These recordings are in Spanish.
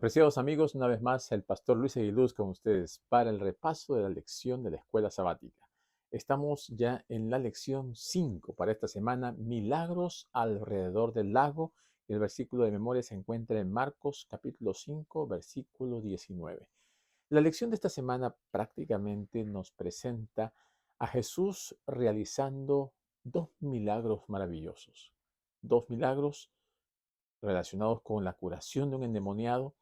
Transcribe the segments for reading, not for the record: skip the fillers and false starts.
Preciados amigos, una vez más el pastor Luis Aguiluz con ustedes para el repaso de la lección de la escuela sabática. Estamos ya en la lección 5 para esta semana, Milagros alrededor del lago. El versículo de memoria se encuentra en Marcos capítulo 5, versículo 19. La lección de esta semana prácticamente nos presenta a Jesús realizando dos milagros maravillosos. Dos milagros relacionados con la curación de un endemoniado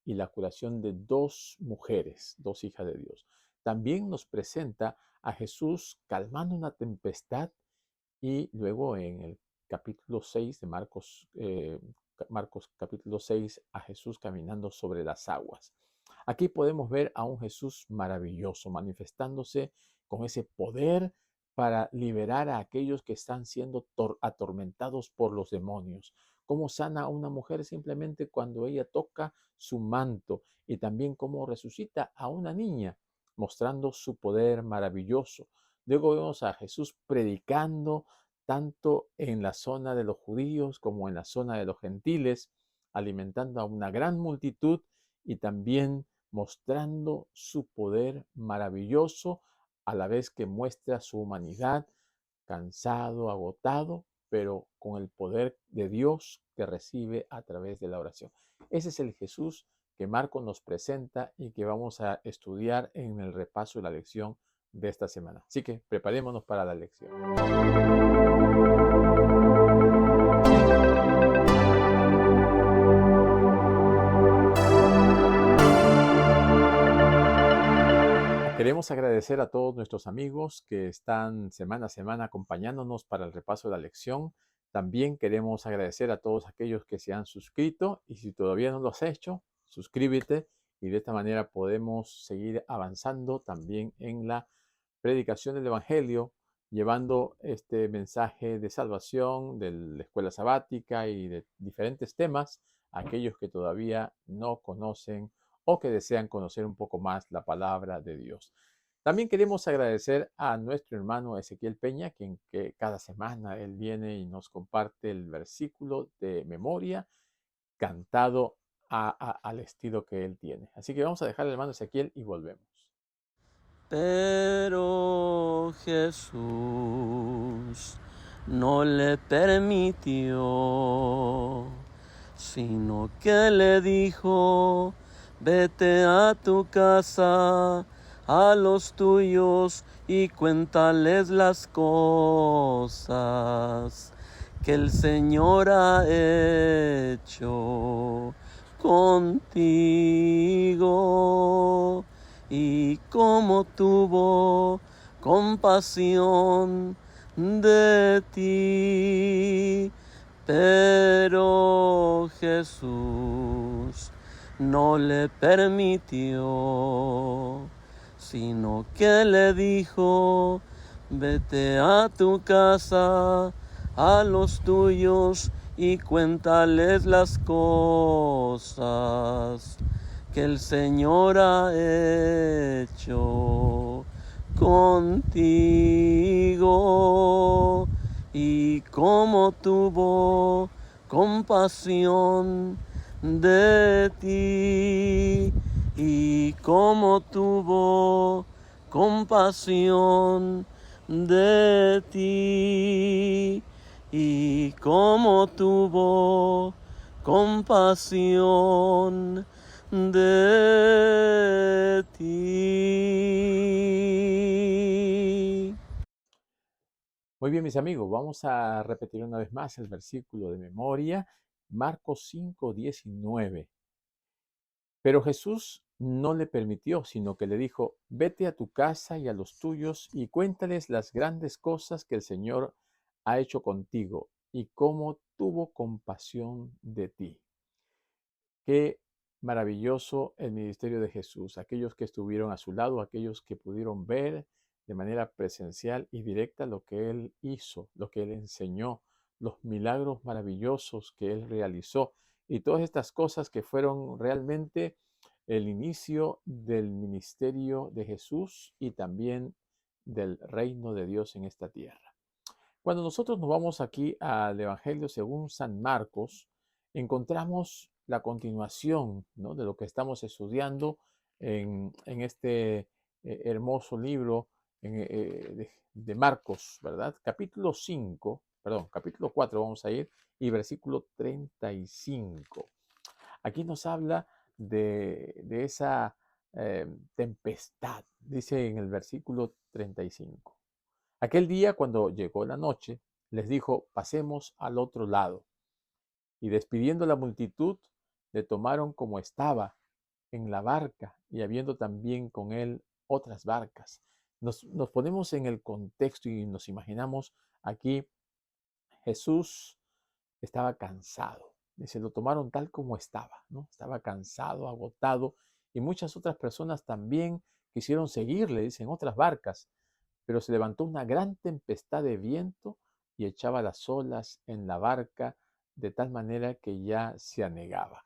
y la curación de dos mujeres, dos hijas de Dios. También nos presenta a Jesús calmando una tempestad y luego en el capítulo 6 de Marcos capítulo 6, a Jesús caminando sobre las aguas. Aquí podemos ver a un Jesús maravilloso manifestándose con ese poder para liberar a aquellos que están siendo atormentados por los demonios. Cómo sana a una mujer simplemente cuando ella toca su manto, y también cómo resucita a una niña, mostrando su poder maravilloso. Luego vemos a Jesús predicando tanto en la zona de los judíos como en la zona de los gentiles, alimentando a una gran multitud y también mostrando su poder maravilloso, a la vez que muestra su humanidad, cansado, agotado, pero con el poder de Dios que recibe a través de la oración. Ese es el Jesús que Marcos nos presenta y que vamos a estudiar en el repaso de la lección de esta semana. Así que preparémonos para la lección. Queremos agradecer a todos nuestros amigos que están semana a semana acompañándonos para el repaso de la lección. También queremos agradecer a todos aquellos que se han suscrito, y si todavía no lo has hecho, suscríbete, y de esta manera podemos seguir avanzando también en la predicación del Evangelio, llevando este mensaje de salvación de la escuela sabática y de diferentes temas a aquellos que todavía no conocen o que desean conocer un poco más la palabra de Dios. También queremos agradecer a nuestro hermano Ezequiel Peña, que cada semana él viene y nos comparte el versículo de memoria cantado al estilo que él tiene. Así que vamos a dejar al hermano Ezequiel y volvemos. Pero Jesús no le permitió, sino que le dijo: vete a tu casa, a los tuyos, y cuéntales las cosas que el Señor ha hecho contigo, y cómo tuvo compasión de ti. Pero Jesús no le permitió, sino que le dijo: vete a tu casa, a los tuyos, y cuéntales las cosas que el Señor ha hecho contigo, y cómo tuvo compasión de ti, y cómo tuvo compasión de ti, y cómo tuvo compasión de ti. Muy bien, mis amigos, vamos a repetir una vez más el versículo de memoria, Marcos 5:19. Pero Jesús no le permitió, sino que le dijo: vete a tu casa y a los tuyos y cuéntales las grandes cosas que el Señor ha hecho contigo y cómo tuvo compasión de ti. Qué maravilloso el ministerio de Jesús, aquellos que estuvieron a su lado, aquellos que pudieron ver de manera presencial y directa lo que Él hizo, lo que Él enseñó, los milagros maravillosos que Él realizó, y todas estas cosas que fueron realmente el inicio del ministerio de Jesús y también del reino de Dios en esta tierra. Cuando nosotros nos vamos aquí al Evangelio según San Marcos, encontramos la continuación, ¿no?, de lo que estamos estudiando en este hermoso libro de Marcos, ¿verdad? Capítulo 5, perdón, capítulo 4 vamos a ir, y versículo 35. Aquí nos habla de esa tempestad, dice en el versículo 35. Aquel día, cuando llegó la noche, les dijo: pasemos al otro lado. Y despidiendo la multitud, le tomaron como estaba en la barca, y habiendo también con él otras barcas. Nos ponemos en el contexto y nos imaginamos aquí Jesús estaba cansado. Se lo tomaron tal como estaba, ¿no? Estaba cansado, agotado, y muchas otras personas también quisieron seguirle, dicen, otras barcas, pero se levantó una gran tempestad de viento y echaba las olas en la barca de tal manera que ya se anegaba.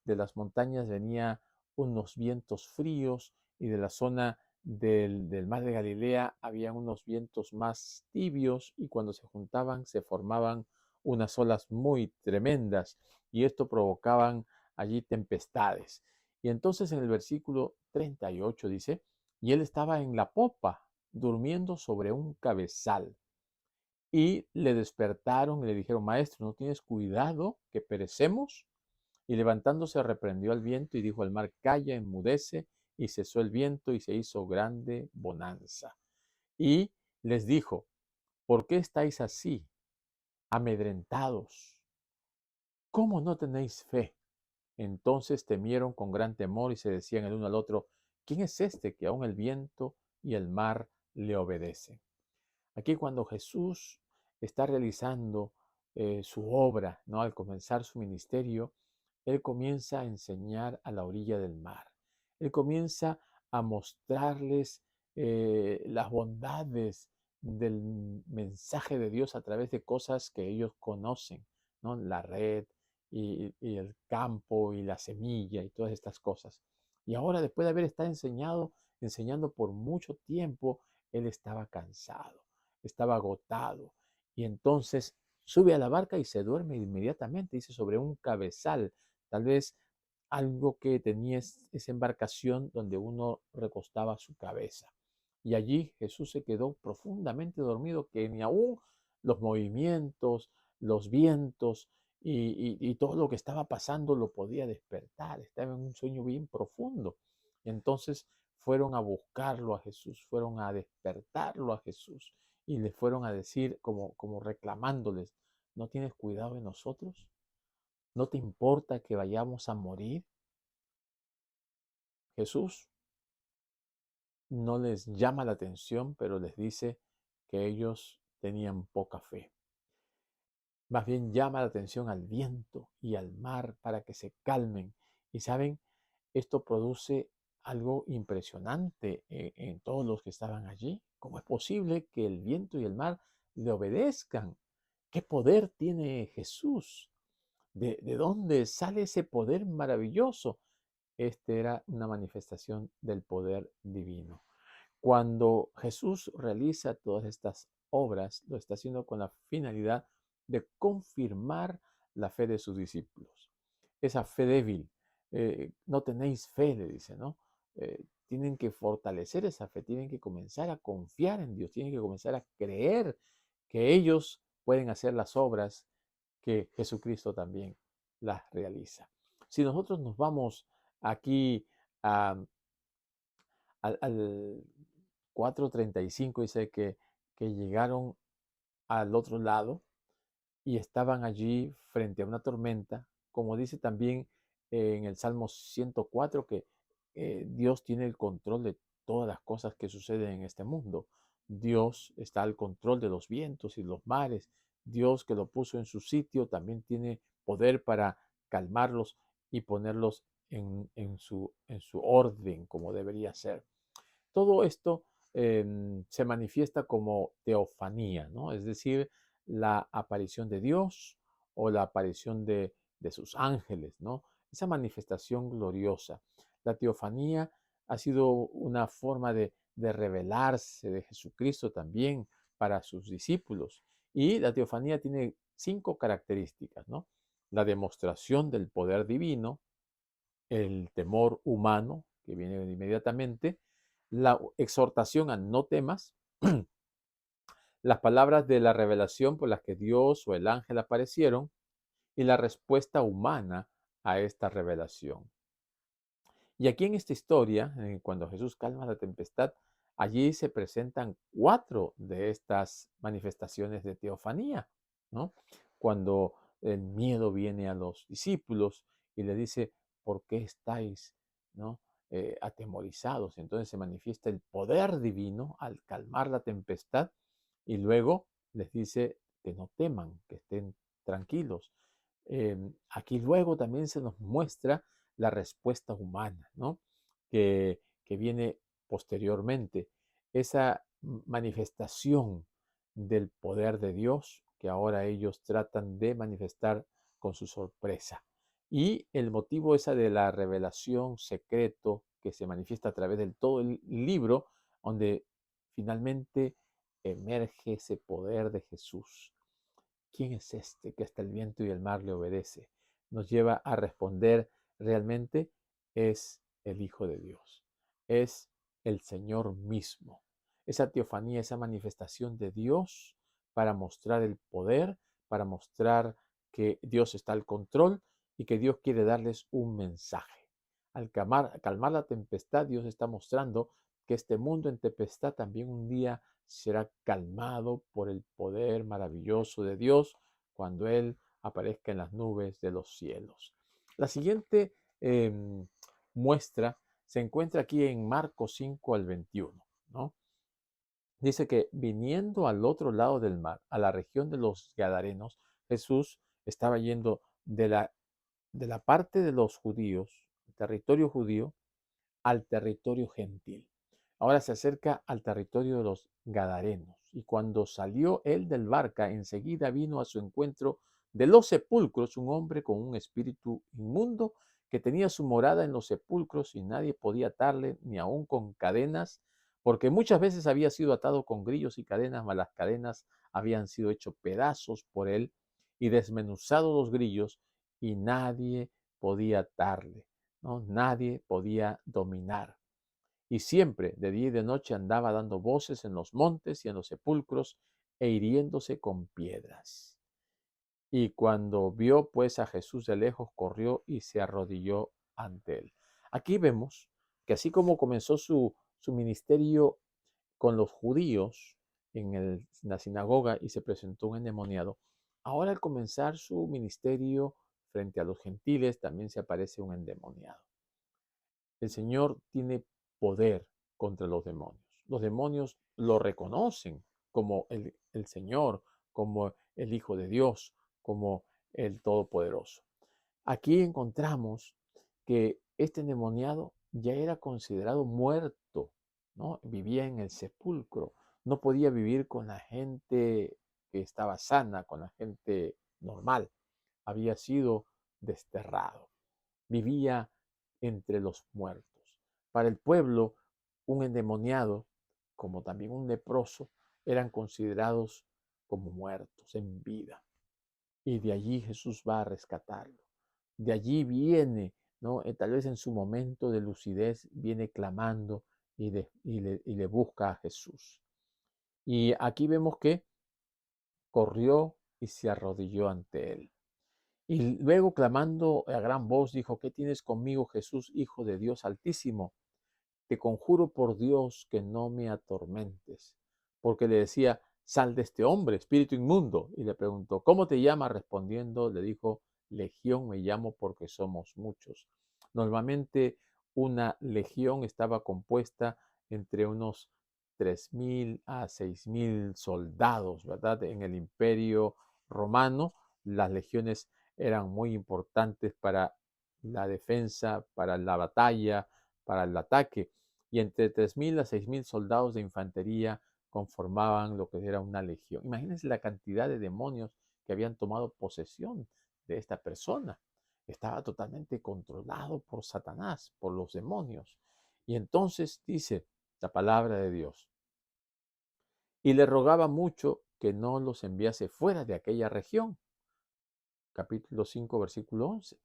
De las montañas venía unos vientos fríos, y de la zona del mar de Galilea habían unos vientos más tibios, y cuando se juntaban se formaban unas olas muy tremendas, y esto provocaban allí tempestades. Y entonces en el versículo 38 dice: y él estaba en la popa, durmiendo sobre un cabezal. Y le despertaron y le dijeron: maestro, ¿no tienes cuidado que perecemos? Y levantándose reprendió al viento y dijo al mar: calla, enmudece. Y cesó el viento y se hizo grande bonanza. Y les dijo: ¿por qué estáis así, amedrentados? ¿Cómo no tenéis fe? Entonces temieron con gran temor y se decían el uno al otro: ¿quién es este que aun el viento y el mar le obedecen? Aquí, cuando Jesús está realizando su obra, ¿no?, al comenzar su ministerio, Él comienza a enseñar a la orilla del mar. Él comienza a mostrarles las bondades del mensaje de Dios a través de cosas que ellos conocen, ¿no? La red y el campo y la semilla y todas estas cosas. Y ahora, después de haber estado enseñando por mucho tiempo, Él estaba cansado, estaba agotado, y entonces sube a la barca y se duerme inmediatamente, dice, sobre un cabezal, tal vez algo que tenía esa embarcación donde uno recostaba su cabeza. Y allí Jesús se quedó profundamente dormido, que ni aún los movimientos, los vientos y todo lo que estaba pasando lo podía despertar. Estaba en un sueño bien profundo. Entonces fueron a buscarlo a Jesús, fueron a despertarlo a Jesús, y le fueron a decir, como reclamándoles: ¿no tienes cuidado de nosotros? ¿No te importa que vayamos a morir? Jesús no les llama la atención, pero les dice que ellos tenían poca fe. Más bien llama la atención al viento y al mar para que se calmen. Y saben, esto produce algo impresionante en todos los que estaban allí. ¿Cómo es posible que el viento y el mar le obedezcan? ¿Qué poder tiene Jesús? ¿De dónde sale ese poder maravilloso? Este era una manifestación del poder divino. Cuando Jesús realiza todas estas obras, lo está haciendo con la finalidad de confirmar la fe de sus discípulos. Esa fe débil, no tenéis fe, le dice, ¿no? Tienen que fortalecer esa fe, tienen que comenzar a confiar en Dios, tienen que comenzar a creer que ellos pueden hacer las obras que Jesucristo también las realiza. Si nosotros nos vamos aquí a, al 4:35, dice que llegaron al otro lado y estaban allí frente a una tormenta, como dice también en el Salmo 104, que Dios tiene el control de todas las cosas que suceden en este mundo. Dios está al control de los vientos y los mares. Dios, que lo puso en su sitio, también tiene poder para calmarlos y ponerlos en su orden, como debería ser. Todo esto se manifiesta como teofanía, ¿no? Es decir, la aparición de Dios o la aparición de sus ángeles, ¿no? Esa manifestación gloriosa. La teofanía ha sido una forma de revelarse de Jesucristo también para sus discípulos. Y la teofanía tiene 5 características, ¿no? la demostración del poder divino, el temor humano que viene inmediatamente, la exhortación a no temas, las palabras de la revelación por las que Dios o el ángel aparecieron y la respuesta humana a esta revelación. Y aquí en esta historia, cuando Jesús calma la tempestad, allí se presentan 4 de estas manifestaciones de teofanía, ¿no? Cuando el miedo viene a los discípulos y le dice, ¿por qué estáis, ¿no? Atemorizados? Entonces se manifiesta el poder divino al calmar la tempestad y luego les dice que no teman, que estén tranquilos. Aquí luego también se nos muestra la respuesta humana, ¿no? Que viene posteriormente. Esa manifestación del poder de Dios que ahora ellos tratan de manifestar con su sorpresa. Y el motivo esa de la revelación secreto que se manifiesta a través del todo el libro, donde finalmente emerge ese poder de Jesús. ¿Quién es este que hasta el viento y el mar le obedece? Nos lleva a responder realmente es el Hijo de Dios, es el Señor mismo. Esa teofanía, esa manifestación de Dios para mostrar el poder, para mostrar que Dios está al control y que Dios quiere darles un mensaje. Al calmar la tempestad, Dios está mostrando que este mundo en tempestad también un día será calmado por el poder maravilloso de Dios cuando Él aparezca en las nubes de los cielos. La siguiente muestra se encuentra aquí en Marcos 5 al 21, ¿no? Dice que viniendo al otro lado del mar, a la región de los Gadarenos, Jesús estaba yendo de la parte de los judíos, el territorio judío, al territorio gentil. Ahora se acerca al territorio de los Gadarenos. Y cuando salió él del barca, enseguida vino a su encuentro de los sepulcros un hombre con un espíritu inmundo que tenía su morada en los sepulcros y nadie podía atarle ni aun con cadenas, porque muchas veces había sido atado con grillos y cadenas, mas las cadenas habían sido hecho pedazos por él y desmenuzados los grillos y nadie podía atarle, ¿no? Nadie podía dominar. Y siempre, de día y de noche, andaba dando voces en los montes y en los sepulcros e hiriéndose con piedras. Y cuando vio pues a Jesús de lejos, corrió y se arrodilló ante él. Aquí vemos que así como comenzó su ministerio con los judíos en la sinagoga y se presentó un endemoniado, ahora al comenzar su ministerio frente a los gentiles también se aparece un endemoniado. El Señor tiene poder contra los demonios. Los demonios lo reconocen como el Señor, como el Hijo de Dios, como el Todopoderoso. Aquí encontramos que este endemoniado ya era considerado muerto, ¿no? Vivía en el sepulcro, no podía vivir con la gente que estaba sana, con la gente normal. Había sido desterrado, vivía entre los muertos. Para el pueblo, un endemoniado, como también un leproso, eran considerados como muertos en vida. Y de allí Jesús va a rescatarlo. De allí viene, ¿no? Tal vez en su momento de lucidez, viene clamando y le busca a Jesús. Y aquí vemos que corrió y se arrodilló ante él. Y luego clamando a gran voz dijo, ¿qué tienes conmigo, Jesús, Hijo de Dios Altísimo? Te conjuro por Dios que no me atormentes. Porque le decía, sal de este hombre, espíritu inmundo. Y le preguntó, ¿cómo te llamas? Respondiendo, le dijo, Legión me llamo porque somos muchos. Normalmente una legión estaba compuesta entre unos 3.000 a 6.000 soldados, ¿verdad? En el Imperio Romano, las legiones eran muy importantes para la defensa, para la batalla, para el ataque, y entre 3.000 a 6.000 soldados de infantería conformaban lo que era una legión. Imagínense la cantidad de demonios que habían tomado posesión de esta persona. Estaba totalmente controlado por Satanás, por los demonios. Y entonces dice la palabra de Dios, y le rogaba mucho que no los enviase fuera de aquella región. capítulo 5, versículo 11.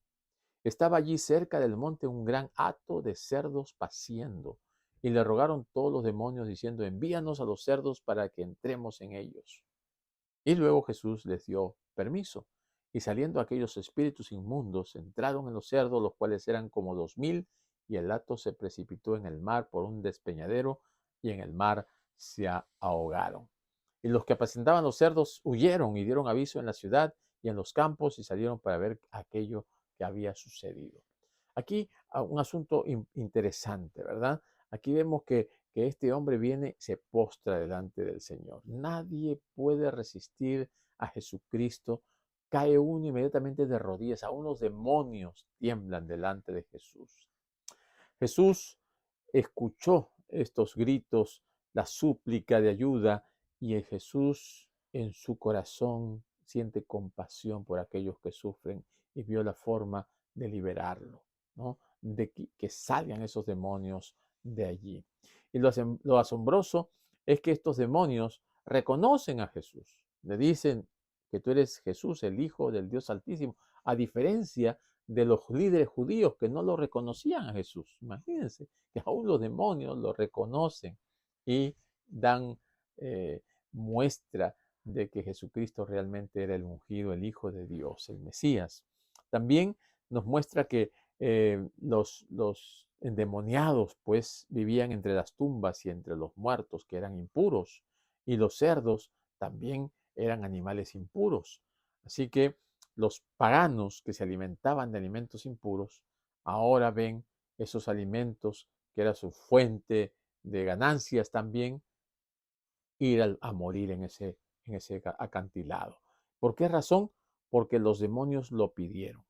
Estaba allí cerca del monte un gran hato de cerdos paciendo, y le rogaron todos los demonios diciendo, envíanos a los cerdos para que entremos en ellos. Y luego Jesús les dio permiso. Y saliendo aquellos espíritus inmundos, entraron en los cerdos, los cuales eran como 2000, y el hato se precipitó en el mar por un despeñadero, y en el mar se ahogaron. Y los que apacentaban los cerdos huyeron y dieron aviso en la ciudad y en los campos, y salieron para ver aquello que había sucedido. Aquí un asunto interesante, ¿verdad? Aquí vemos que este hombre viene, se postra delante del Señor. Nadie puede resistir a Jesucristo. Cae uno inmediatamente de rodillas. Aún los demonios tiemblan delante de Jesús. Jesús escuchó estos gritos, la súplica de ayuda, y Jesús en su corazón siente compasión por aquellos que sufren y vio la forma de liberarlo, ¿no? De que salgan esos demonios de allí. Y lo asombroso es que estos demonios reconocen a Jesús, le dicen que tú eres Jesús, el Hijo del Dios Altísimo, a diferencia de los líderes judíos que no lo reconocían a Jesús. Imagínense que aún los demonios lo reconocen y dan eh, muestra de que Jesucristo realmente era el ungido, el Hijo de Dios, el Mesías. También nos muestra que los endemoniados pues vivían entre las tumbas y entre los muertos que eran impuros, y los cerdos también eran animales impuros. Así que los paganos que se alimentaban de alimentos impuros ahora ven esos alimentos que era su fuente de ganancias también, ir a morir en ese acantilado. ¿Por qué razón? Porque los demonios lo pidieron.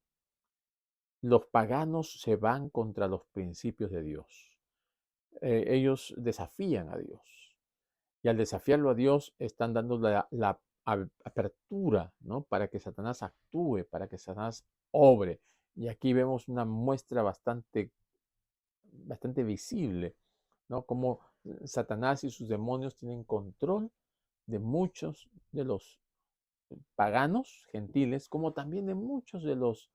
Los paganos se van contra los principios de Dios. Ellos desafían a Dios. Y al desafiarlo a Dios, están dando la apertura, ¿no? Para que Satanás actúe, para que Satanás obre. Y aquí vemos una muestra bastante visible, ¿no? Cómo Satanás y sus demonios tienen control de muchos de los paganos gentiles, como también de muchos de los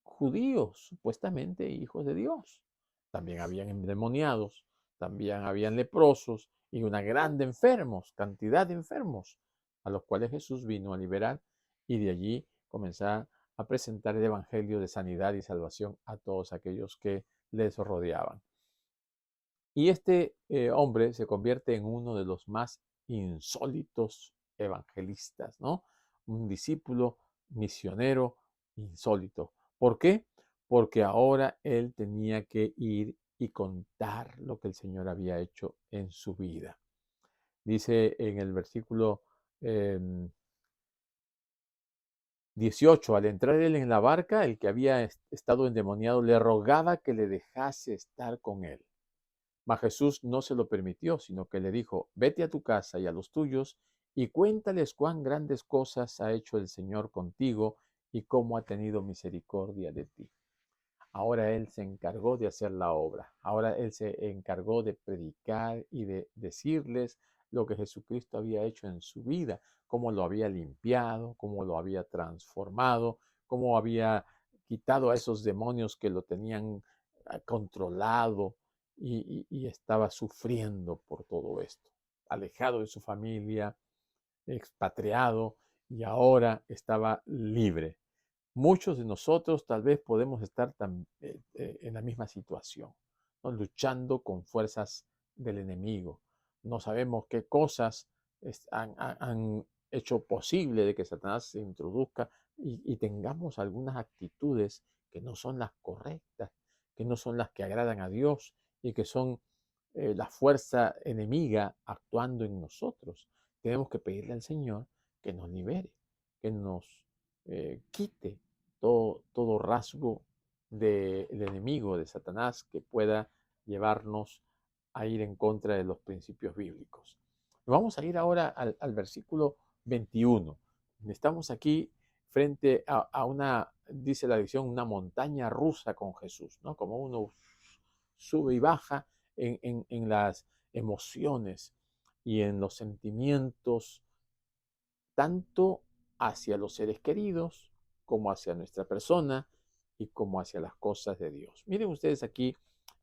judíos, supuestamente hijos de Dios. También habían endemoniados, también habían leprosos y una gran de enfermos, cantidad de enfermos, a los cuales Jesús vino a liberar, y de allí comenzar a presentar el evangelio de sanidad y salvación a todos aquellos que les rodeaban. Y este hombre se convierte en uno de los más insólitos evangelistas, ¿no? Un discípulo misionero insólito. ¿Por qué? Porque ahora él tenía que ir y contar lo que el Señor había hecho en su vida. Dice en el versículo 18, al entrar él en la barca, el que había estado endemoniado le rogaba que le dejase estar con él. Mas Jesús no se lo permitió, sino que le dijo, vete a tu casa y a los tuyos, y cuéntales cuán grandes cosas ha hecho el Señor contigo y cómo ha tenido misericordia de ti. Ahora Él se encargó de hacer la obra. Ahora Él se encargó de predicar y de decirles lo que Jesucristo había hecho en su vida, cómo lo había limpiado, cómo lo había transformado, cómo había quitado a esos demonios que lo tenían controlado, y estaba sufriendo por todo esto, alejado de su familia, expatriado, y ahora estaba libre. Muchos de nosotros tal vez podemos estar en la misma situación, ¿no? Luchando con fuerzas del enemigo. No sabemos qué cosas han hecho posible de que Satanás se introduzca, y tengamos algunas actitudes que no son las correctas, que no son las que agradan a Dios, y que son la fuerza enemiga actuando en nosotros. Tenemos que pedirle al Señor que nos libere, que nos quite todo rasgo del enemigo, de Satanás, que pueda llevarnos a ir en contra de los principios bíblicos. Vamos a ir ahora al versículo 21. Estamos aquí frente a una, dice la edición, una montaña rusa con Jesús, ¿no? Como uno sube y baja en las emociones y en los sentimientos, tanto hacia los seres queridos como hacia nuestra persona y como hacia las cosas de Dios. Miren ustedes aquí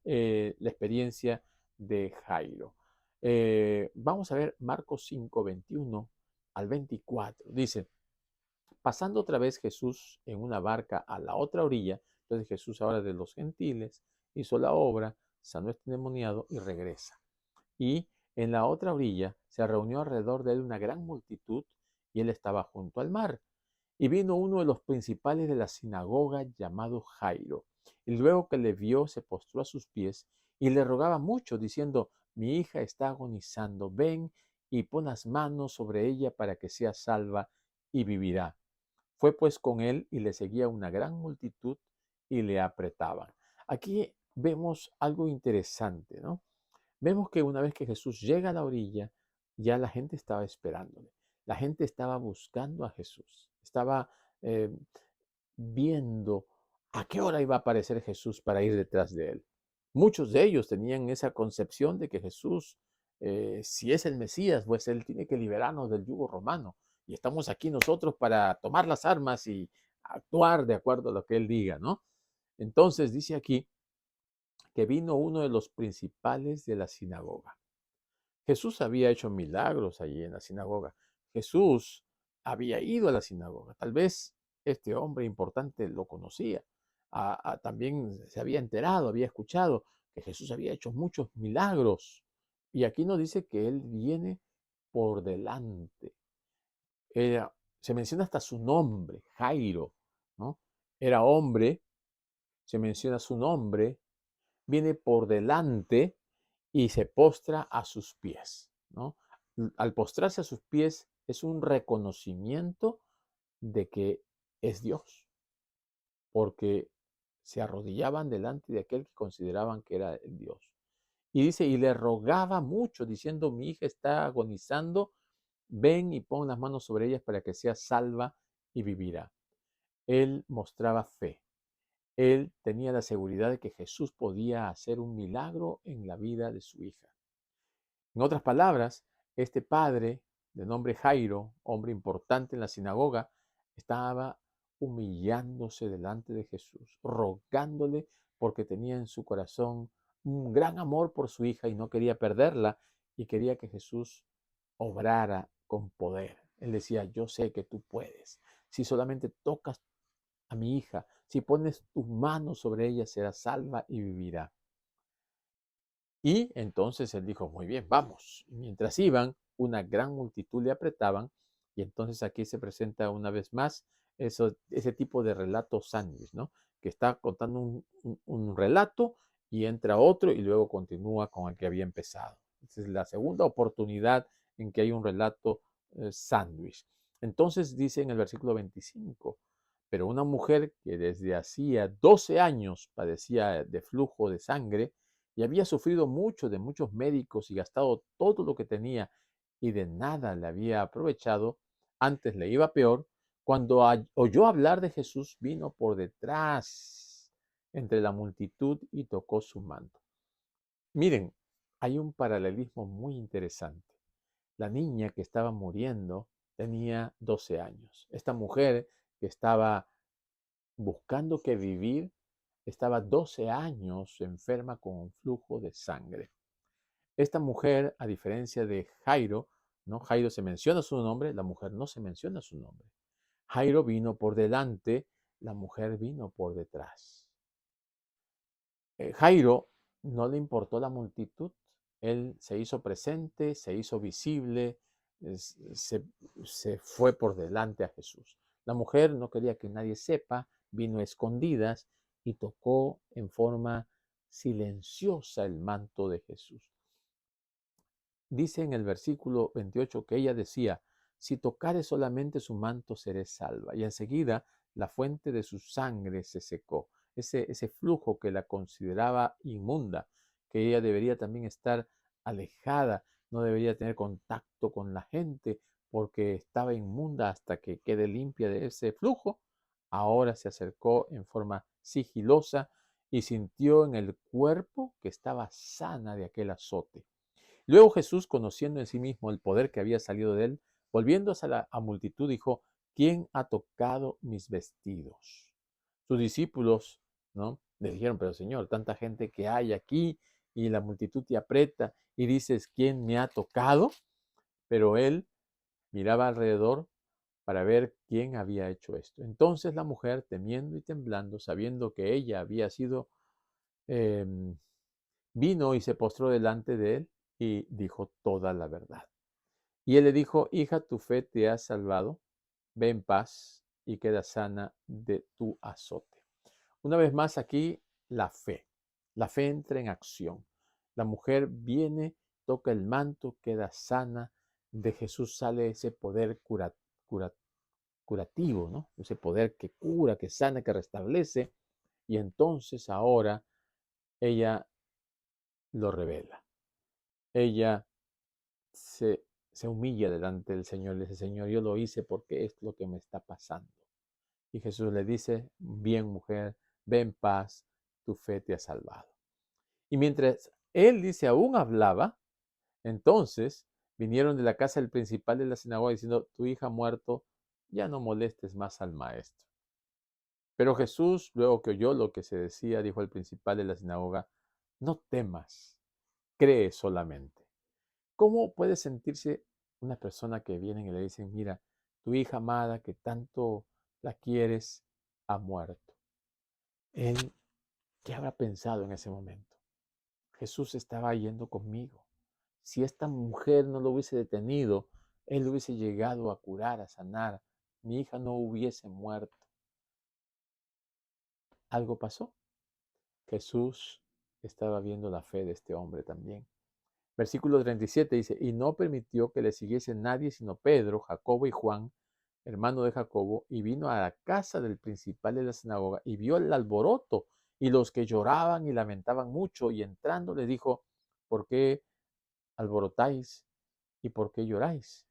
la experiencia de Jairo. Vamos a ver Marcos 5, 21 al 24. Dice, pasando otra vez Jesús en una barca a la otra orilla, entonces Jesús ahora de los gentiles hizo la obra, sanó este endemoniado y regresa. Y en la otra orilla se reunió alrededor de él una gran multitud y él estaba junto al mar. Y vino uno de los principales de la sinagoga llamado Jairo, y luego que le vio se postró a sus pies y le rogaba mucho, diciendo, mi hija está agonizando, ven y pon las manos sobre ella para que sea salva y vivirá. Fue pues con él y le seguía una gran multitud y le apretaban. Aquí vemos algo interesante, ¿no? Vemos que una vez que Jesús llega a la orilla, ya la gente estaba esperándole. La gente estaba buscando a Jesús. Estaba eh, viendo a qué hora iba a aparecer Jesús para ir detrás de él. Muchos de ellos tenían esa concepción de que Jesús, si es el Mesías, pues él tiene que liberarnos del yugo romano. Y estamos aquí nosotros para tomar las armas y actuar de acuerdo a lo que él diga, ¿no? Entonces dice aquí que vino uno de los principales de la sinagoga. Jesús había hecho milagros allí en la sinagoga. Jesús había ido a la sinagoga. Tal vez este hombre importante lo conocía. También se había enterado, había escuchado que Jesús había hecho muchos milagros. Y aquí nos dice que él viene por delante. Se menciona hasta su nombre, Jairo, ¿no? Era hombre, se menciona su nombre, viene por delante y se postra a sus pies, ¿no? Al postrarse a sus pies es un reconocimiento de que es Dios, porque se arrodillaban delante de aquel que consideraban que era el Dios. Y dice, y le rogaba mucho, diciendo, mi hija está agonizando, ven y pon las manos sobre ella para que sea salva y vivirá. Él mostraba fe. Él tenía la seguridad de que Jesús podía hacer un milagro en la vida de su hija. En otras palabras, este padre, de nombre Jairo, hombre importante en la sinagoga, estaba humillándose delante de Jesús, rogándole porque tenía en su corazón un gran amor por su hija y no quería perderla y quería que Jesús obrara con poder. Él decía, yo sé que tú puedes. Si solamente tocas a mi hija, si pones tus manos sobre ella, será salva y vivirá. Y entonces él dijo, muy bien, vamos. Y mientras iban, una gran multitud le apretaban. Y entonces aquí se presenta una vez más ese tipo de relato sándwich, ¿no? Que está contando un relato y entra otro y luego continúa con el que había empezado. Esa es la segunda oportunidad en que hay un relato sándwich. Entonces dice en el versículo 25, pero una mujer que desde hacía 12 años padecía de flujo de sangre, y había sufrido mucho de muchos médicos y gastado todo lo que tenía y de nada le había aprovechado, antes le iba peor, cuando oyó hablar de Jesús, vino por detrás entre la multitud y tocó su manto. Miren, hay un paralelismo muy interesante. La niña que estaba muriendo tenía 12 años. Esta mujer que estaba buscando que vivir estaba 12 años enferma con un flujo de sangre. Esta mujer, a diferencia de Jairo, ¿no? Jairo se menciona su nombre, la mujer no se menciona su nombre. Jairo vino por delante, la mujer vino por detrás. Jairo no le importó la multitud, él se hizo presente, se hizo visible, se, se fue por delante a Jesús. La mujer no quería que nadie sepa, vino a escondidas y tocó en forma silenciosa el manto de Jesús. Dice en el versículo 28 que ella decía, si tocare solamente su manto seré salva. Y enseguida la fuente de su sangre se secó. Ese flujo que la consideraba inmunda, que ella debería también estar alejada, no debería tener contacto con la gente porque estaba inmunda hasta que quede limpia de ese flujo, ahora se acercó en forma sigilosa y sintió en el cuerpo que estaba sana de aquel azote. Luego Jesús, conociendo en sí mismo el poder que había salido de él, volviéndose a la multitud, dijo, ¿quién ha tocado mis vestidos? Sus discípulos, ¿no? Le dijeron, pero Señor, tanta gente que hay aquí y la multitud te aprieta y dices, ¿quién me ha tocado? Pero él miraba alrededor para ver quién había hecho esto. Entonces la mujer, temiendo y temblando, sabiendo que ella había sido, em, vino y se postró delante de él y dijo toda la verdad. Y él le dijo, hija, tu fe te ha salvado, ve en paz y queda sana de tu azote. Una vez más aquí, la fe. La fe entra en acción. La mujer viene, toca el manto, queda sana. De Jesús sale ese poder curativo, ¿no? Ese poder que cura, que sana, que restablece. Y entonces ahora ella lo revela. Ella se humilla delante del Señor. Le dice, Señor, yo lo hice porque es lo que me está pasando. Y Jesús le dice, bien mujer, ve en paz, tu fe te ha salvado. Y mientras él dice, aún hablaba, entonces vinieron de la casa del principal de la sinagoga diciendo, tu hija ha muerto, ya no molestes más al maestro. Pero Jesús, luego que oyó lo que se decía, dijo al principal de la sinagoga, no temas, cree solamente. ¿Cómo puede sentirse una persona que viene y le dicen, mira, tu hija amada que tanto la quieres ha muerto? Él, ¿qué habrá pensado en ese momento? Jesús estaba yendo conmigo. Si esta mujer no lo hubiese detenido, él hubiese llegado a curar, a sanar. Mi hija no hubiese muerto. Algo pasó. Jesús estaba viendo la fe de este hombre también. Versículo 37 dice, y no permitió que le siguiese nadie sino Pedro, Jacobo y Juan, hermano de Jacobo, y vino a la casa del principal de la sinagoga y vio el alboroto y los que lloraban y lamentaban mucho, y entrando le dijo, ¿por qué alborotáis y por qué lloráis?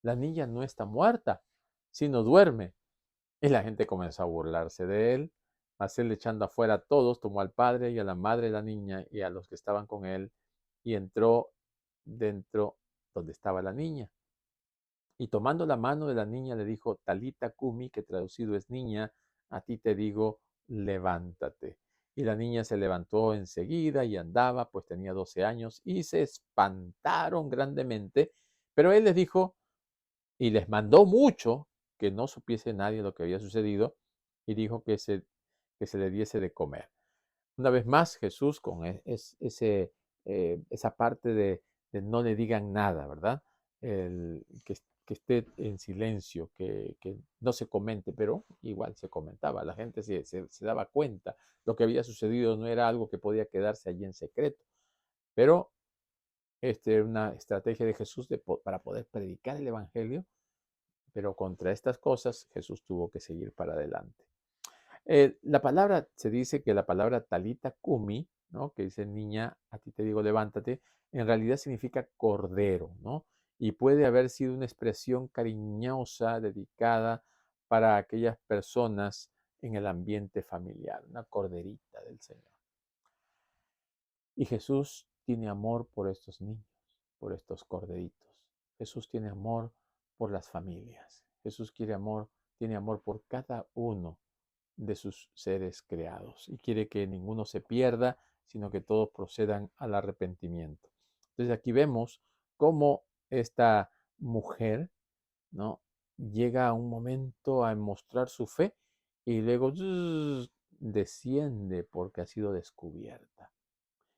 La niña no está muerta, sino duerme. Y la gente comenzó a burlarse de él. Mas él, echando afuera a todos, tomó al padre y a la madre de la niña y a los que estaban con él, y entró dentro donde estaba la niña. Y tomando la mano de la niña le dijo, Talita Kumi, que traducido es niña, a ti te digo, levántate. Y la niña se levantó enseguida y andaba, pues tenía 12 años, y se espantaron grandemente. Pero él les dijo, y les mandó mucho, que no supiese nadie lo que había sucedido, y dijo que se le diese de comer. Una vez más, Jesús con esa parte de no le digan nada, ¿verdad? Que esté en silencio, que no se comente, pero igual se comentaba, la gente se daba cuenta, lo que había sucedido no era algo que podía quedarse allí en secreto, pero era una estrategia de Jesús para poder predicar el Evangelio, pero contra estas cosas Jesús tuvo que seguir para adelante. La palabra, se dice que la palabra talita kumi, ¿no? Que dice niña, a ti te digo levántate, en realidad significa cordero, ¿no? Y puede haber sido una expresión cariñosa, dedicada para aquellas personas en el ambiente familiar, una corderita del Señor. Y Jesús tiene amor por estos niños, por estos corderitos. Jesús tiene amor por las familias. Jesús tiene amor por cada uno de sus seres creados y quiere que ninguno se pierda, sino que todos procedan al arrepentimiento. Entonces aquí vemos cómo esta mujer, ¿no? Llega a un momento a mostrar su fe y luego desciende porque ha sido descubierta.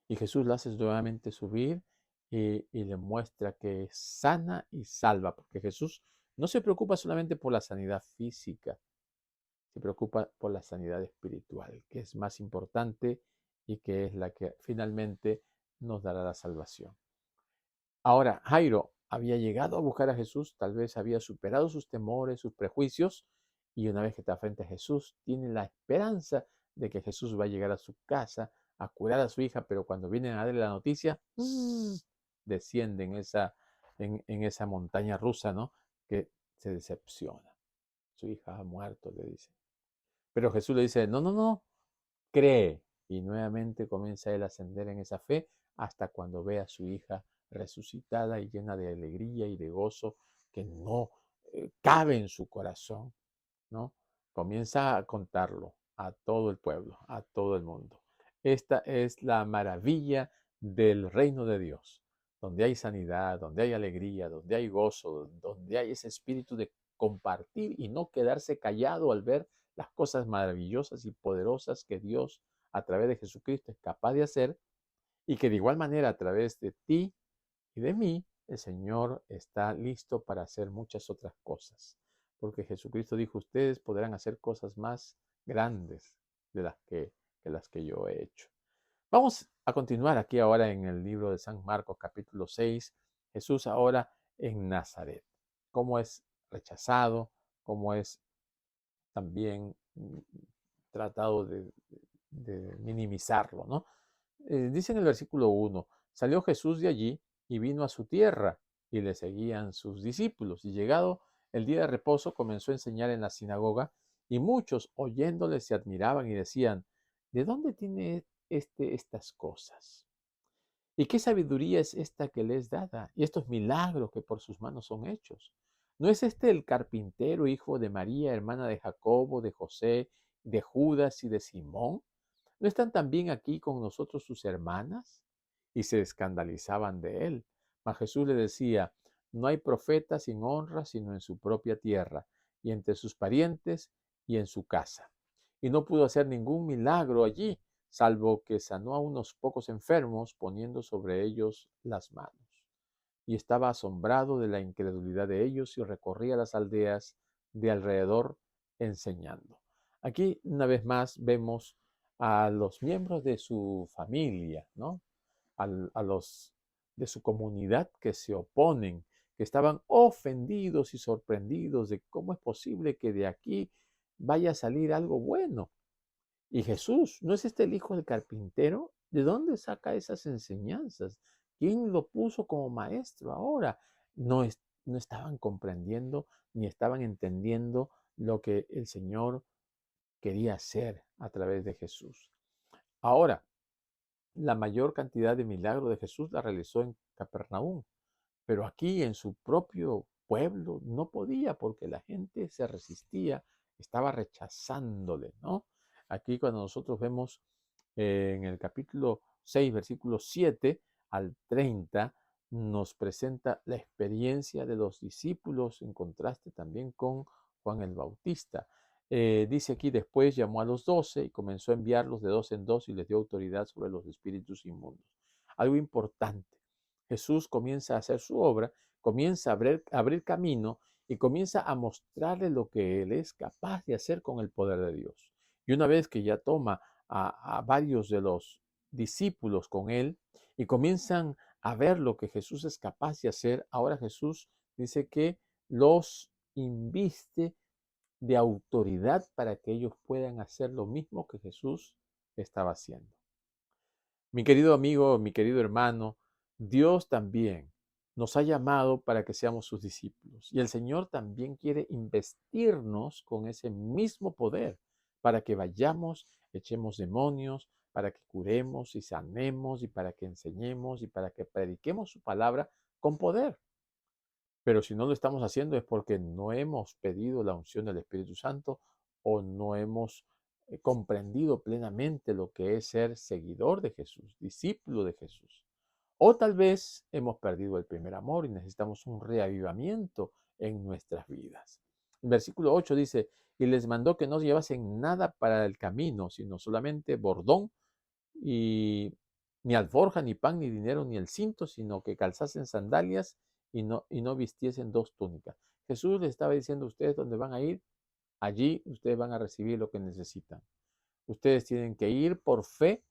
Y Jesús la hace nuevamente subir y le muestra que es sana y salva, porque Jesús no se preocupa solamente por la sanidad física, se preocupa por la sanidad espiritual, que es más importante y que es la que finalmente nos dará la salvación. Ahora, Jairo había llegado a buscar a Jesús, tal vez había superado sus temores, sus prejuicios, y una vez que está frente a Jesús, tiene la esperanza de que Jesús va a llegar a su casa a curar a su hija, pero cuando vienen a darle la noticia, desciende en esa montaña rusa, ¿no? Que se decepciona. Su hija ha muerto, le dice. Pero Jesús le dice, no, no, no, cree. Y nuevamente comienza él a ascender en esa fe hasta cuando ve a su hija resucitada y llena de alegría y de gozo que no cabe en su corazón, ¿no? Comienza a contarlo a todo el pueblo, a todo el mundo. Esta es la maravilla del reino de Dios, donde hay sanidad, donde hay alegría, donde hay gozo, donde hay ese espíritu de compartir y no quedarse callado al ver las cosas maravillosas y poderosas que Dios a través de Jesucristo es capaz de hacer, y que de igual manera a través de ti y de mí, el Señor está listo para hacer muchas otras cosas. Porque Jesucristo dijo, ustedes podrán hacer cosas más grandes de las que yo he hecho. Vamos a continuar aquí ahora en el libro de San Marcos, capítulo 6. Jesús ahora en Nazaret. Cómo es rechazado, cómo es también tratado de minimizarlo, ¿no? Dice en el versículo 1, salió Jesús de allí y vino a su tierra, y le seguían sus discípulos. Y llegado el día de reposo, comenzó a enseñar en la sinagoga, y muchos oyéndole se admiraban y decían, ¿de dónde tiene estas cosas? ¿Y qué sabiduría es esta que le es dada? Y estos milagros que por sus manos son hechos. ¿No es este el carpintero, hijo de María, hermana de Jacobo, de José, de Judas y de Simón? ¿No están también aquí con nosotros sus hermanas? Y se escandalizaban de él. Mas Jesús le decía, no hay profeta sin honra sino en su propia tierra, y entre sus parientes y en su casa. Y no pudo hacer ningún milagro allí, salvo que sanó a unos pocos enfermos poniendo sobre ellos las manos. Y estaba asombrado de la incredulidad de ellos y recorría las aldeas de alrededor enseñando. Aquí una vez más vemos a los miembros de su familia, ¿no? A los de su comunidad que se oponen, que estaban ofendidos y sorprendidos de cómo es posible que de aquí vaya a salir algo bueno. Y Jesús, ¿no es este el hijo del carpintero? ¿De dónde saca esas enseñanzas? ¿Quién lo puso como maestro ahora? No, no estaban comprendiendo ni estaban entendiendo lo que el Señor quería hacer a través de Jesús. Ahora, la mayor cantidad de milagros de Jesús la realizó en Capernaum, pero aquí en su propio pueblo no podía porque la gente se resistía, estaba rechazándole, ¿no? Aquí cuando nosotros vemos en el capítulo 6, versículo 7 al 30, nos presenta la experiencia de los discípulos en contraste también con Juan el Bautista. Dice aquí, después llamó a los 12 y comenzó a enviarlos de dos en dos y les dio autoridad sobre los espíritus inmundos. Algo importante, Jesús comienza a hacer su obra, comienza a abrir camino y comienza a mostrarle lo que Él es capaz de hacer con el poder de Dios. Y una vez que ya toma a varios de los discípulos con Él y comienzan a ver lo que Jesús es capaz de hacer, ahora Jesús dice que los inviste de autoridad para que ellos puedan hacer lo mismo que Jesús estaba haciendo. Mi querido amigo, mi querido hermano, Dios también nos ha llamado para que seamos sus discípulos. Y el Señor también quiere investirnos con ese mismo poder para que vayamos, echemos demonios, para que curemos y sanemos y para que enseñemos y para que prediquemos su palabra con poder. Pero si no lo estamos haciendo es porque no hemos pedido la unción del Espíritu Santo o no hemos comprendido plenamente lo que es ser seguidor de Jesús, discípulo de Jesús. O tal vez hemos perdido el primer amor y necesitamos un reavivamiento en nuestras vidas. El versículo 8 dice, y les mandó que no llevasen nada para el camino, sino solamente bordón y ni alforja, ni pan, ni dinero, ni el cinto, sino que calzasen sandalias y no vistiesen dos túnicas. Jesús les estaba diciendo a ustedes dónde van a ir, allí ustedes van a recibir lo que necesitan. Ustedes tienen que ir por fe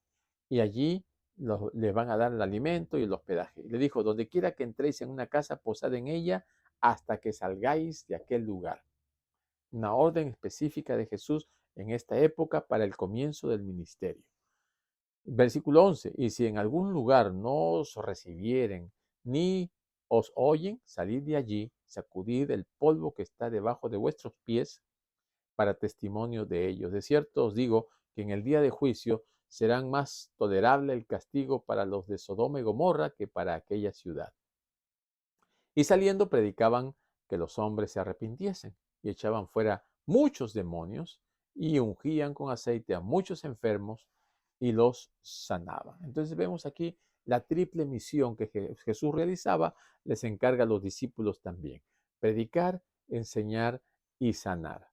y allí les van a dar el alimento y el hospedaje. Le dijo, donde quiera que entréis en una casa, posad en ella hasta que salgáis de aquel lugar. Una orden específica de Jesús en esta época para el comienzo del ministerio. Versículo 11, y si en algún lugar no os recibieren ni os oyen, salid de allí, sacudid el polvo que está debajo de vuestros pies para testimonio de ellos. De cierto os digo que en el día de juicio serán más tolerable el castigo para los de Sodoma y Gomorra que para aquella ciudad. Y saliendo predicaban que los hombres se arrepintiesen, y echaban fuera muchos demonios y ungían con aceite a muchos enfermos y los sanaban. Entonces vemos aquí la triple misión que Jesús realizaba, les encarga a los discípulos también: predicar, enseñar y sanar.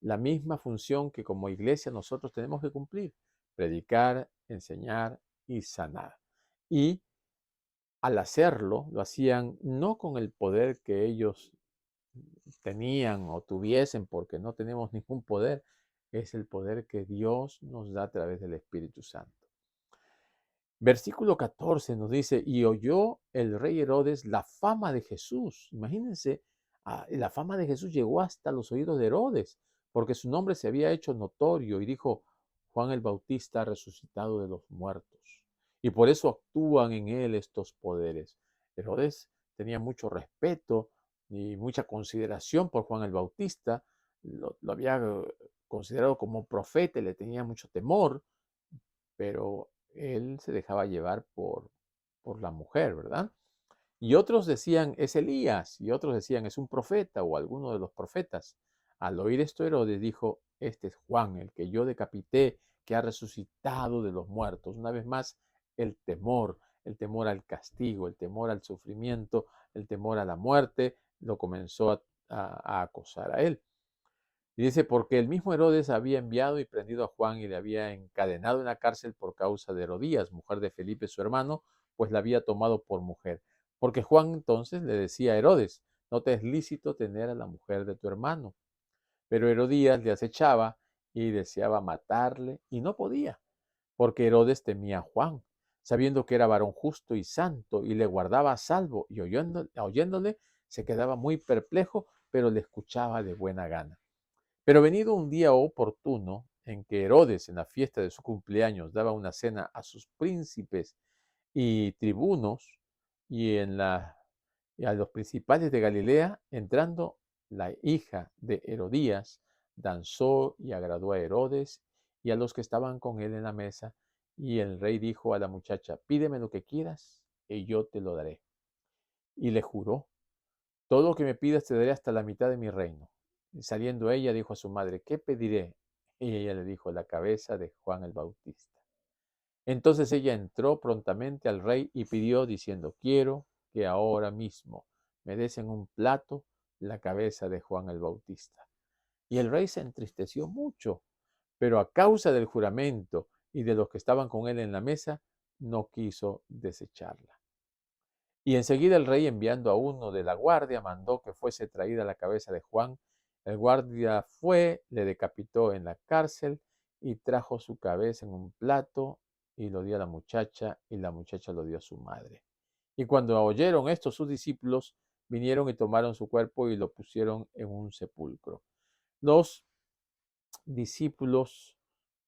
La misma función que como iglesia nosotros tenemos que cumplir: predicar, enseñar y sanar. Y al hacerlo, lo hacían no con el poder que ellos tenían o tuviesen, porque no tenemos ningún poder, es el poder que Dios nos da a través del Espíritu Santo. Versículo 14 nos dice: y oyó el rey Herodes la fama de Jesús. Imagínense, la fama de Jesús llegó hasta los oídos de Herodes, porque su nombre se había hecho notorio, y dijo: Juan el Bautista ha resucitado de los muertos. Y por eso actúan en él estos poderes. Herodes tenía mucho respeto y mucha consideración por Juan el Bautista. Lo había considerado como profeta, le tenía mucho temor, pero él se dejaba llevar por la mujer, ¿verdad? Y otros decían: es Elías, y otros decían: es un profeta o alguno de los profetas. Al oír esto, Herodes dijo: este es Juan, el que yo decapité, que ha resucitado de los muertos. Una vez más, el temor al castigo, el temor al sufrimiento, el temor a la muerte, lo comenzó a acosar a él. Y dice: porque el mismo Herodes había enviado y prendido a Juan y le había encadenado en la cárcel por causa de Herodías, mujer de Felipe su hermano, pues la había tomado por mujer. Porque Juan entonces le decía a Herodes: no te es lícito tener a la mujer de tu hermano. Pero Herodías le acechaba y deseaba matarle, y no podía, porque Herodes temía a Juan, sabiendo que era varón justo y santo, y le guardaba a salvo, y oyéndole se quedaba muy perplejo, pero le escuchaba de buena gana. Pero venido un día oportuno en que Herodes, en la fiesta de su cumpleaños, daba una cena a sus príncipes y tribunos y a los principales de Galilea, entrando la hija de Herodías, danzó y agradó a Herodes y a los que estaban con él en la mesa. Y el rey dijo a la muchacha: pídeme lo que quieras y yo te lo daré. Y le juró: todo lo que me pidas te daré hasta la mitad de mi reino. Y saliendo ella, dijo a su madre: ¿qué pediré? Y ella le dijo: la cabeza de Juan el Bautista. Entonces ella entró prontamente al rey y pidió, diciendo: quiero que ahora mismo me des en un plato la cabeza de Juan el Bautista. Y el rey se entristeció mucho, pero a causa del juramento y de los que estaban con él en la mesa, no quiso desecharla. Y enseguida el rey, enviando a uno de la guardia, mandó que fuese traída la cabeza de Juan. El guardia fue, le decapitó en la cárcel y trajo su cabeza en un plato y lo dio a la muchacha, y la muchacha lo dio a su madre. Y cuando oyeron esto sus discípulos, vinieron y tomaron su cuerpo y lo pusieron en un sepulcro. Los discípulos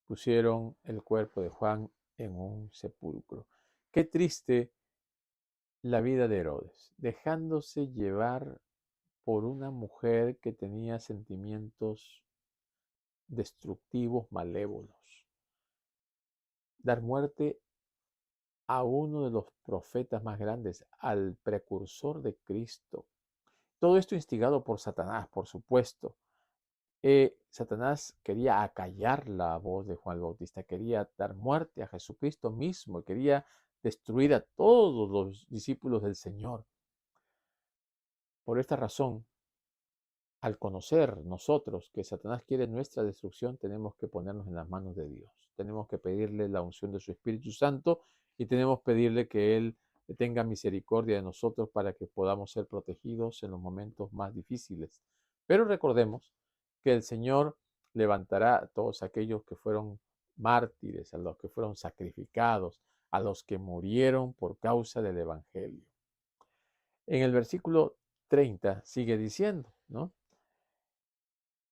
pusieron el cuerpo de Juan en un sepulcro. Qué triste la vida de Herodes, dejándose llevar por una mujer que tenía sentimientos destructivos, malévolos. Dar muerte a uno de los profetas más grandes, al precursor de Cristo. Todo esto instigado por Satanás, por supuesto. Satanás quería acallar la voz de Juan el Bautista, quería dar muerte a Jesucristo mismo, quería destruir a todos los discípulos del Señor. Por esta razón, al conocer nosotros que Satanás quiere nuestra destrucción, tenemos que ponernos en las manos de Dios. Tenemos que pedirle la unción de su Espíritu Santo y tenemos que pedirle que Él tenga misericordia de nosotros para que podamos ser protegidos en los momentos más difíciles. Pero recordemos que el Señor levantará a todos aquellos que fueron mártires, a los que fueron sacrificados, a los que murieron por causa del Evangelio. En el versículo 30 sigue diciendo, ¿no?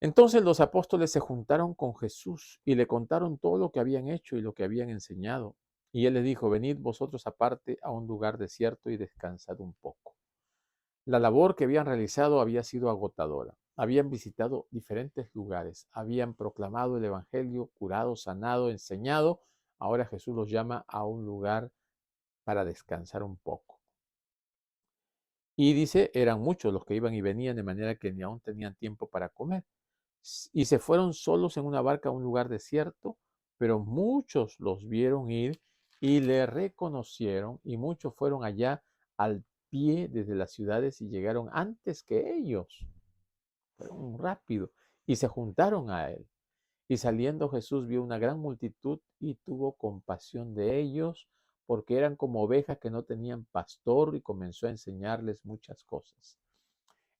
Entonces los apóstoles se juntaron con Jesús y le contaron todo lo que habían hecho y lo que habían enseñado. Y él les dijo: venid vosotros aparte a un lugar desierto y descansad un poco. La labor que habían realizado había sido agotadora. Habían visitado diferentes lugares, habían proclamado el Evangelio, curado, sanado, enseñado. Ahora Jesús los llama a un lugar para descansar un poco. Y dice, eran muchos los que iban y venían, de manera que ni aún tenían tiempo para comer. Y se fueron solos en una barca a un lugar desierto, pero muchos los vieron ir y le reconocieron, y muchos fueron allá al pie desde las ciudades y llegaron antes que ellos. Fueron rápido y se juntaron a él. Y saliendo Jesús vio una gran multitud y tuvo compasión de ellos, porque eran como ovejas que no tenían pastor, y comenzó a enseñarles muchas cosas.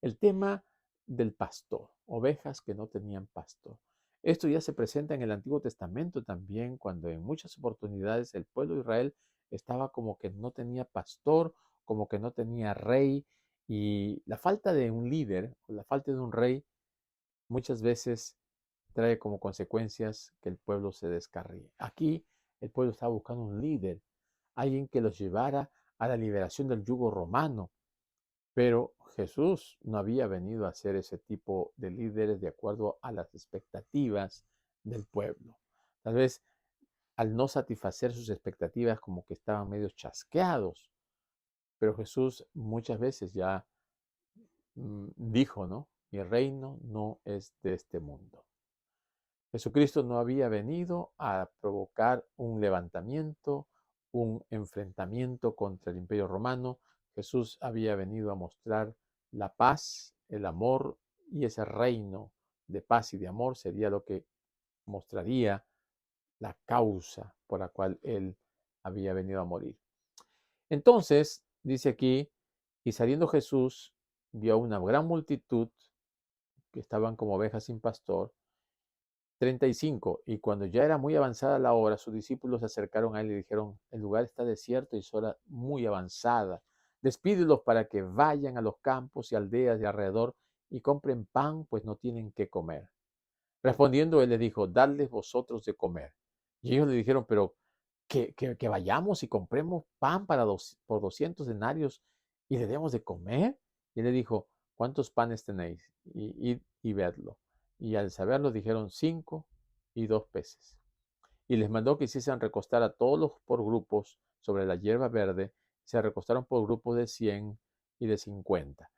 El tema del pastor, ovejas que no tenían pastor. Esto ya se presenta en el Antiguo Testamento también, cuando en muchas oportunidades el pueblo de Israel estaba como que no tenía pastor, como que no tenía rey, y la falta de un líder, o la falta de un rey, muchas veces trae como consecuencias que el pueblo se descarríe. Aquí el pueblo estaba buscando un líder, alguien que los llevara a la liberación del yugo romano, pero Jesús no había venido a ser ese tipo de líderes de acuerdo a las expectativas del pueblo. Tal vez al no satisfacer sus expectativas como que estaban medio chasqueados, pero Jesús muchas veces ya dijo, ¿no? Mi reino no es de este mundo. Jesucristo no había venido a provocar un levantamiento, un enfrentamiento contra el Imperio Romano. Jesús había venido a mostrar la paz, el amor, y ese reino de paz y de amor sería lo que mostraría la causa por la cual él había venido a morir. Entonces, dice aquí, y saliendo Jesús, vio una gran multitud que estaban como ovejas sin pastor. 35. Y cuando ya era muy avanzada la hora, sus discípulos se acercaron a él y dijeron, el lugar está desierto y es hora muy avanzada. Despídelos para que vayan a los campos y aldeas de alrededor y compren pan, pues no tienen qué comer. Respondiendo él les dijo, dadles vosotros de comer. Y ellos le dijeron, pero que vayamos y compremos pan por 200 denarios y le demos de comer. Y él le dijo, ¿cuántos panes tenéis? Y id y vedlo. Y al saberlo dijeron 5 y 2 peces. Y les mandó que hiciesen recostar a todos los por grupos sobre la hierba verde. Se recostaron por grupos de 100 y de 50.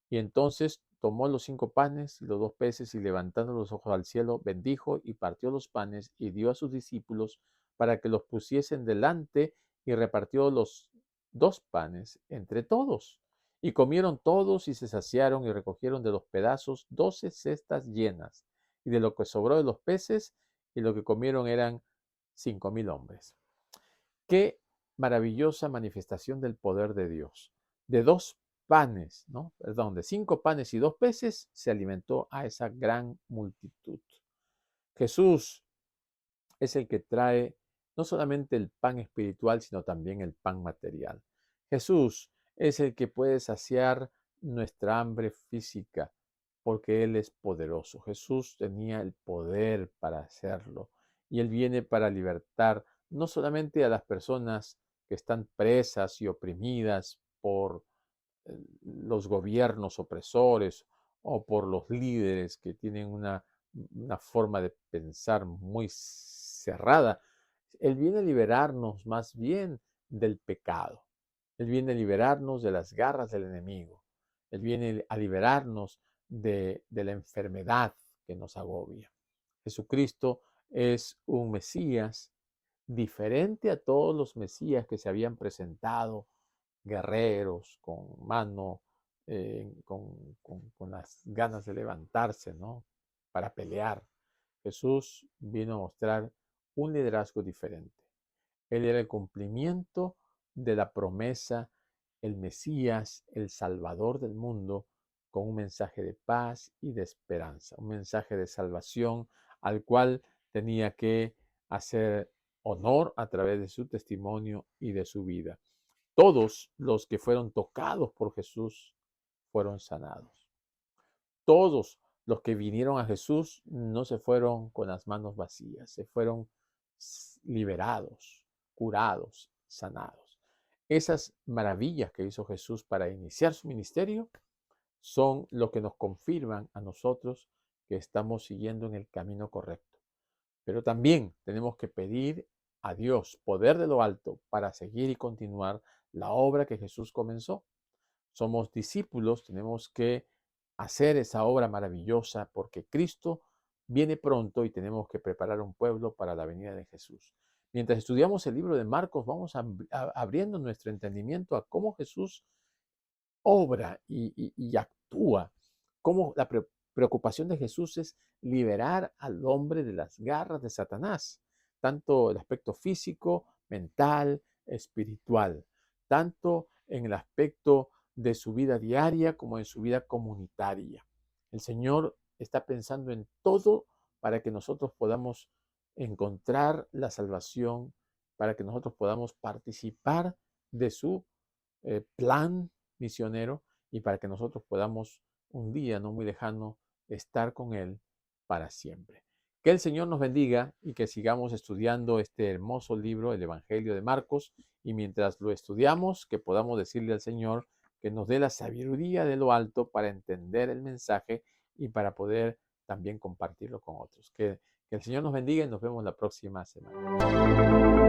Y entonces tomó los 5 panes y los 2 peces, y levantando los ojos al cielo, bendijo y partió los panes y dio a sus discípulos para que los pusiesen delante, y repartió los 2 panes entre todos. Y comieron todos y se saciaron, y recogieron de los pedazos 12 cestas llenas, y de lo que sobró de los peces, y lo que comieron eran 5,000 hombres. Qué maravillosa manifestación del poder de Dios. De 2 panes, ¿no? Perdón, de 5 panes y 2 peces se alimentó a esa gran multitud. Jesús es el que trae no solamente el pan espiritual, sino también el pan material. Jesús es el que puede saciar nuestra hambre física, porque Él es poderoso. Jesús tenía el poder para hacerlo, y Él viene para libertar no solamente a las personas que están presas y oprimidas por los gobiernos opresores o por los líderes que tienen una forma de pensar muy cerrada. Él viene a liberarnos más bien del pecado. Él viene a liberarnos de las garras del enemigo. Él viene a liberarnos de la enfermedad que nos agobia. Jesucristo es un Mesías diferente a todos los Mesías que se habían presentado, guerreros con mano, con las ganas de levantarse, ¿no? Para pelear. Jesús vino a mostrar un liderazgo diferente. Él era el cumplimiento de la promesa, el Mesías, el Salvador del mundo, con un mensaje de paz y de esperanza, un mensaje de salvación al cual tenía que hacer honor a través de su testimonio y de su vida. Todos los que fueron tocados por Jesús fueron sanados. Todos los que vinieron a Jesús no se fueron con las manos vacías, se fueron liberados, curados, sanados. Esas maravillas que hizo Jesús para iniciar su ministerio son lo que nos confirman a nosotros que estamos siguiendo en el camino correcto. Pero también tenemos que pedir a Dios poder de lo alto para seguir y continuar la obra que Jesús comenzó. somos discípulos, tenemos que hacer esa obra maravillosa porque Cristo viene pronto y tenemos que preparar un pueblo para la venida de Jesús. Mientras estudiamos el libro de Marcos, vamos abriendo nuestro entendimiento a cómo Jesús obra y actúa, cómo la preocupación de Jesús es liberar al hombre de las garras de Satanás, tanto el aspecto físico, mental, espiritual, tanto en el aspecto de su vida diaria como en su vida comunitaria. El Señor está pensando en todo para que nosotros podamos encontrar la salvación, para que nosotros podamos participar de su plan misionero y para que nosotros podamos un día no muy lejano estar con Él para siempre. Que el Señor nos bendiga y que sigamos estudiando este hermoso libro, el Evangelio de Marcos, y mientras lo estudiamos, que podamos decirle al Señor que nos dé la sabiduría de lo alto para entender el mensaje y para poder también compartirlo con otros. Que el Señor nos bendiga y nos vemos la próxima semana.